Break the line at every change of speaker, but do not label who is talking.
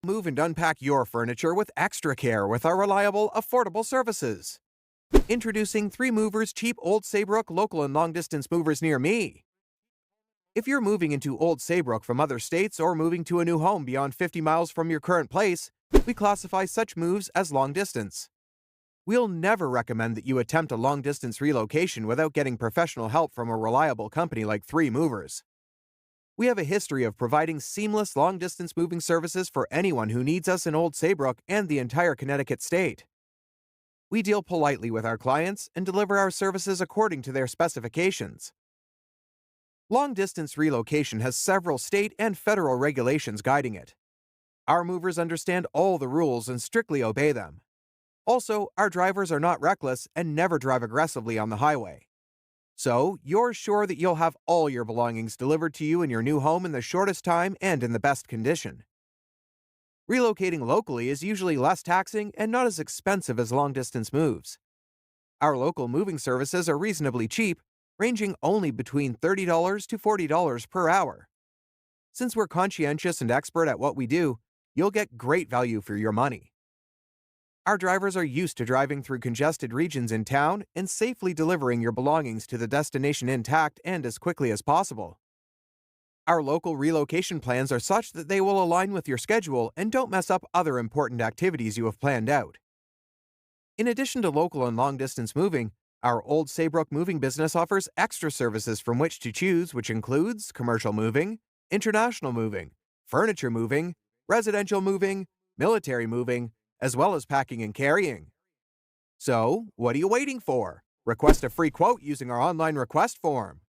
Move and unpack your furniture with extra care with our reliable, affordable services. Introducing 3 Movers cheap Old Saybrook local and long-distance movers near me. If you're moving into Old Saybrook from other states or moving to a new home beyond 50 miles from your current place, we classify such moves as long distance. We'll never recommend that you attempt a long-distance relocation without getting professional help from a reliable company like 3 Movers. We have a history of providing seamless long-distance moving services for anyone who needs us in Old Saybrook and the entire Connecticut state. We deal politely with our clients and deliver our services according to their specifications. Long-distance relocation has several state and federal regulations guiding it. Our movers understand all the rules and strictly obey them. Also, our drivers are not reckless and never drive aggressively on the highway. So, you're sure that you'll have all your belongings delivered to you in your new home in the shortest time and in the best condition. Relocating locally is usually less taxing and not as expensive as long-distance moves. Our local moving services are reasonably cheap, ranging only between $30 to $40 per hour. Since we're conscientious and expert at what we do, you'll get great value for your money. Our drivers are used to driving through congested regions in town and safely delivering your belongings to the destination intact and as quickly as possible. Our local relocation plans are such that they will align with your schedule and don't mess up other important activities you have planned out. In addition to local and long-distance moving, our Old Saybrook moving business offers extra services from which to choose, which includes commercial moving, international moving, furniture moving, residential moving, military moving, as well as packing and carrying. So, what are you waiting for? Request a free quote using our online request form.